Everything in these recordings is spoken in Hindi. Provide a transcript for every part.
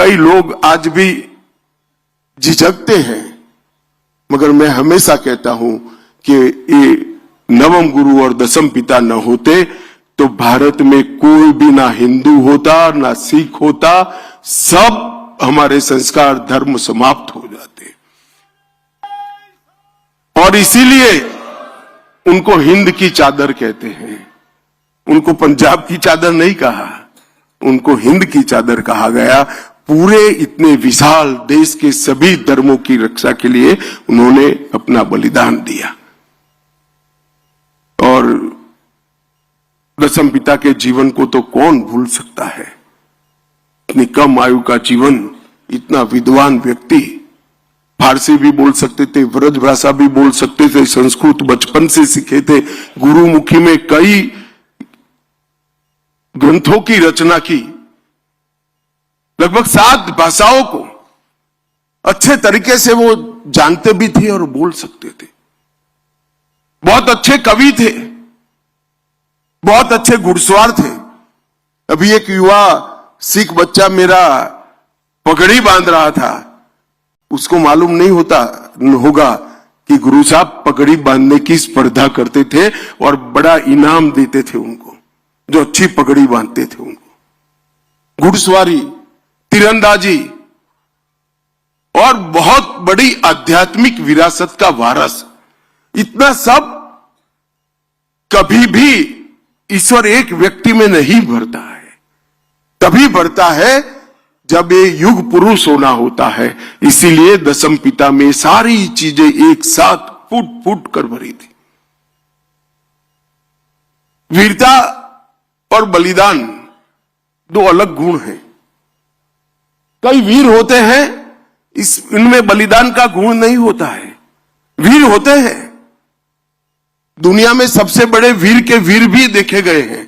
कई लोग आज भी झिझकते हैं, मगर मैं हमेशा कहता हूं कि ये नवम गुरु और दसम पिता न होते तो भारत में कोई भी ना हिंदू होता ना सिख होता, सब हमारे संस्कार धर्म समाप्त हो जाते। और इसीलिए उनको हिंद की चादर कहते हैं, उनको पंजाब की चादर नहीं कहा, उनको हिंद की चादर कहा गया। पूरे इतने विशाल देश के सभी धर्मों की रक्षा के लिए उन्होंने अपना बलिदान दिया। और दसम पिता के जीवन को तो कौन भूल सकता है। इतनी कम आयु का जीवन, इतना विद्वान व्यक्ति, फारसी भी बोल सकते थे, ब्रज भाषा भी बोल सकते थे, संस्कृत बचपन से सीखे थे, गुरुमुखी में कई ग्रंथों की रचना की, लगभग 7 भाषाओं को अच्छे तरीके से वो जानते भी थे और बोल सकते थे। बहुत अच्छे कवि थे, बहुत अच्छे घुड़सवार थे। अभी एक युवा सिख बच्चा मेरा पगड़ी बांध रहा था, उसको मालूम नहीं होगा कि गुरु साहब पगड़ी बांधने की स्पर्धा करते थे और बड़ा इनाम देते थे उनको, जो अच्छी पगड़ी बांधते थे उनको। घुड़सवारी, तीरंदाजी और बहुत बड़ी आध्यात्मिक विरासत का वारस, इतना सब कभी भी ईश्वर एक व्यक्ति में नहीं भरता है, तभी भरता है जब ये युग पुरुष होना होता है। इसीलिए दसम पिता में सारी चीजें एक साथ फुट फुट कर भरी थी। वीरता और बलिदान 2 अलग गुण हैं। कई वीर होते हैं, इनमें बलिदान का गुण नहीं होता है। वीर होते हैं, दुनिया में सबसे बड़े वीर के वीर भी देखे गए हैं,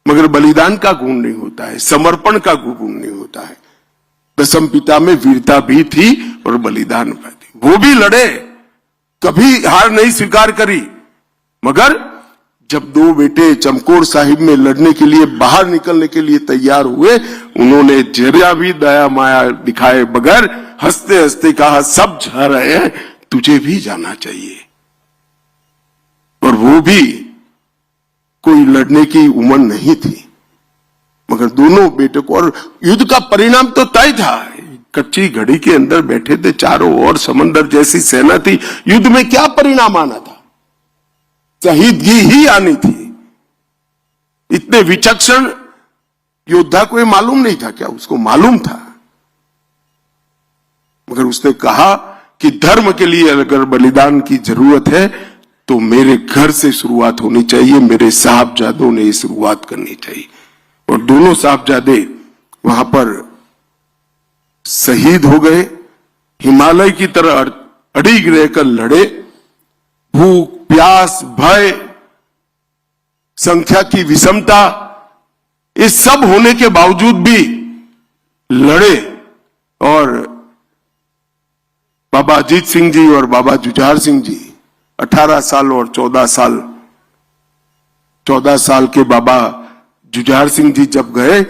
मगर बलिदान का गुण नहीं होता है, समर्पण का गुण नहीं होता है। दसम पिता में वीरता भी थी और बलिदान भी थी। वो भी लड़े, कभी हार नहीं स्वीकार करी, मगर जब 2 बेटे चमकौर साहिब में लड़ने के लिए बाहर निकलने के लिए तैयार हुए, उन्होंने जरा भी दया माया दिखाए बगैर हंसते हंसते कहा, सब जा रहे हैं, तुझे भी जाना चाहिए। और वो भी कोई लड़ने की उम्र नहीं थी, मगर दोनों बेटों को, और युद्ध का परिणाम तो तय था। कच्ची घड़ी के अंदर बैठे थे, चारों ओर समंदर जैसी सेना थी, युद्ध में क्या परिणाम आना था, शहीदगी ही आनी थी। इतने विचक्षण योद्धा को ये मालूम नहीं था क्या? उसको मालूम था, मगर उसने कहा कि धर्म के लिए अगर बलिदान की जरूरत है तो मेरे घर से शुरुआत होनी चाहिए, मेरे साहबजादों ने ये शुरुआत करनी चाहिए। और दोनों साहबजादे वहां पर शहीद हो गए, हिमालय की तरह अड़िग रहकर लड़े। भूख, प्यास, भय, संख्या की विषमता, ये सब होने के बावजूद भी लड़े। और बाबा अजीत सिंह जी और बाबा जुझार सिंह जी 18 साल और 14 साल के बाबा जुझार सिंह जी जब गए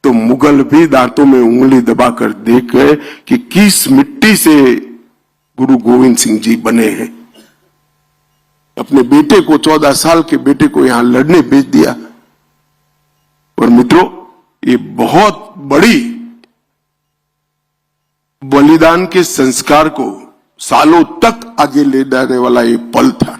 तो मुगल भी दांतों में उंगली दबाकर देख गए कि किस मिट्टी से गुरु गोविंद सिंह जी बने हैं। अपने बेटे को, 14 साल के बेटे को यहां लड़ने भेज दिया। और मित्रों, ये बहुत बड़ी बलिदान के संस्कार को सालों तक आगे ले जाने वाला ये पल था।